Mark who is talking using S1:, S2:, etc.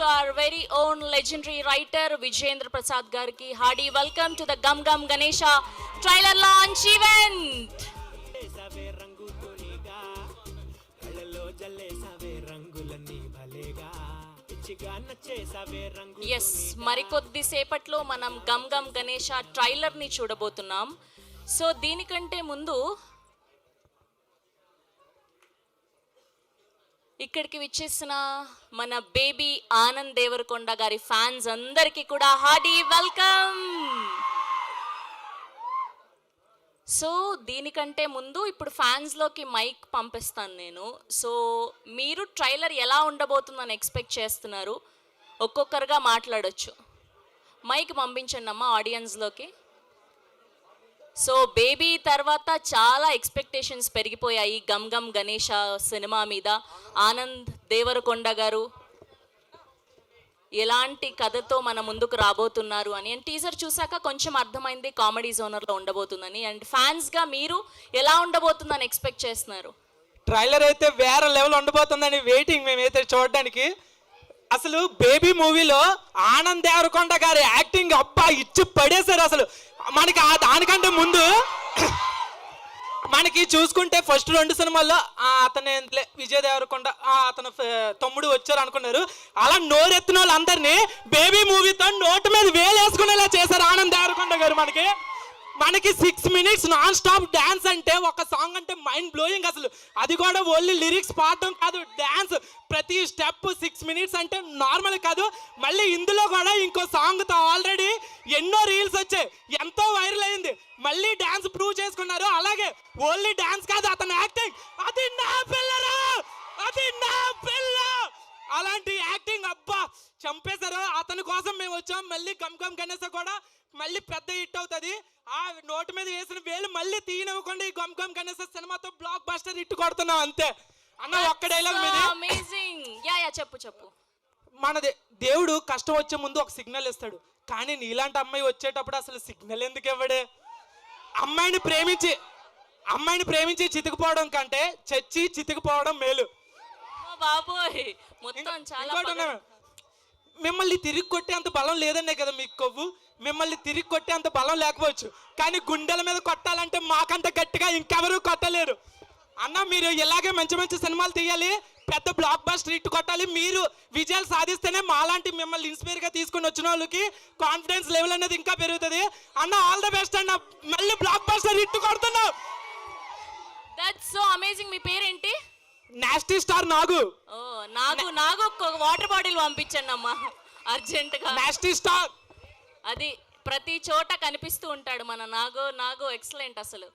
S1: to our very own legendary writer Vijayendra Prasad Garki. Hearty welcome to the Gum Gum Ganesha trailer launch event. Yes మరికొద్ది సేపట్లో మనం gum gum Ganesha ట్రైలర్ని చూడబోతున్నాం. So దీనికంటే ముందు ఇక్కడికి విచ్చేసిన మన బేబీ ఆనంద్ దేవరకొండ గారి ఫ్యాన్స్ అందరికీ కూడా హార్టీ వెల్కమ్. సో దీనికంటే ముందు ఇప్పుడు ఫ్యాన్స్లోకి మైక్ పంపిస్తాను నేను. సో మీరు ట్రైలర్ ఎలా ఉండబోతుందని ఎక్స్పెక్ట్ చేస్తున్నారు? ఒక్కొక్కరుగా మాట్లాడొచ్చు. మైక్ పంపించండి అమ్మా ఆడియన్స్లోకి. సో బేబీ తర్వాత చాలా ఎక్స్పెక్టేషన్స్ పెరిగిపోయాయి గమ్ గమ్ గణేష సినిమా మీద. ఆనంద్ దేవరకొండ గారు ఎలాంటి కథతో మన ముందుకు రాబోతున్నారు అని. అండ్ టీజర్ చూసాక కొంచెం అర్థమైంది కామెడీ జోనర్లో ఉండబోతుందని. అండ్ ఫ్యాన్స్గా మీరు ఎలా ఉండబోతుందని ఎక్స్పెక్ట్ చేస్తున్నారు?
S2: ట్రైలర్ అయితే వేరే లెవెల్ ఉండబోతుందని వెయిటింగ్ మేమైతే చూడడానికి. అసలు బేబీ మూవీలో ఆనంద్ దేవరకొండ గారి యాక్టింగ్ అబ్బా ఇచ్చి పడేశారు. అసలు మనకి దానికంటే ముందు మనకి చూసుకుంటే ఫస్ట్ 2 సినిమాల్లో అతను విజయ్ దేవరకొండ అతను తమ్ముడు వచ్చారు అనుకున్నారు. అలా నోరెత్తిన వాళ్ళందరినీ బేబీ మూవీతో నోటు మీద వేలేసుకునేలా చేశారు ఆనంద్ దేవరకొండ గారు. మనకి 6 minutes నాన్ స్టాప్ డ్యాన్స్ అంటే ఒక సాంగ్ అంటే మైండ్ బ్లోయింగ్. అసలు అది కూడా ఓన్లీ లిరిక్స్ పాడడం కాదు, డ్యాన్స్ ప్రతి స్టెప్ 6 minutes అంటే నార్మల్ కాదు. మళ్ళీ ఇందులో కూడా ఇంకో సాంగ్తో ఆల్రెడీ ఎన్నో రీల్స్ వచ్చాయి, ఎంతో వైరల్ అయింది. మళ్ళీ డ్యాన్స్ ప్రూవ్ చేసుకున్నారు. అలాగే ఓన్లీ డ్యాన్స్ కాదు, అతని యాక్టింగ్ అది నా పిల్లరా, అది నా పిల్ల, అలాంటి యాక్టింగ్ అబ్బా చంపేశారు. అతని కోసం మేము వచ్చాం. మళ్ళీ గమ్ గమ్ గణేష కూడా మళ్ళీ పెద్ద హిట్ అవుతుంది. ఆ నోటు మీద వేసిన వేలు మళ్ళీ తీయనివ్వకుండా ఈ గమ్ గమ్ గణేష సినిమాతో బ్లాక్ బస్టర్ హిట్ కొడుతున్నాం అంతే. అన్న ఒక్క డైలాగ్ మీద
S1: అమేజింగ్. యా చెప్పు.
S2: మనది దేవుడు కష్టం వచ్చే ముందు ఒక సిగ్నల్ ఇస్తాడు, కానీ నీలాంటి అమ్మాయి వచ్చేటప్పుడు అసలు సిగ్నల్ ఎందుకు ఇవ్వడే? అమ్మాయిని ప్రేమించి చితికిపోవడం కంటే చచ్చి చితికిపోవడం మేలు.
S1: బాబోయ్ మొత్తం చాలా.
S2: మిమ్మల్ని తిరిగి కొట్టే అంత బలం లేదనే కదా మీకు కొవ్వు. మిమ్మల్ని తిరిగి కొట్టే అంత బలం లేకపోవచ్చు, కానీ గుండెల మీద కొట్టాలంటే మాకంత గట్టిగా ఇంకెవరూ కొట్టలేరు. అన్న మీరు ఇలాగే మంచి మంచి సినిమాలు తీయాలి, పెద్ద బ్లాక్ బస్టర్ హిట్ కొట్టాలి. మీరు విజయాలు సాధిస్తేనే మాలాంటి మిమ్మల్ని ఇన్స్పైర్గా తీసుకుని వచ్చిన వాళ్ళకి కాన్ఫిడెన్స్ లెవెల్ అనేది ఇంకా పెరుగుతుంది. అన్న ఆల్ ద బెస్ట్ అన్న, మళ్ళీ బ్లాక్ బస్టర్ హిట్ కొడుతున్నావు.
S1: That's so amazing. మీ పేరేంటి?
S2: నాస్టీ స్టార్ నాగు.
S1: ఓ నాగు ఒక వాటర్ బాటిల్ పంపించండి అమ్మా అర్జెంట్ గా.
S2: నాస్టీ స్టార్
S1: అది ప్రతి చోట కనిపిస్తూ ఉంటాడు మన నాగు. ఎక్సలెంట్ అసలు.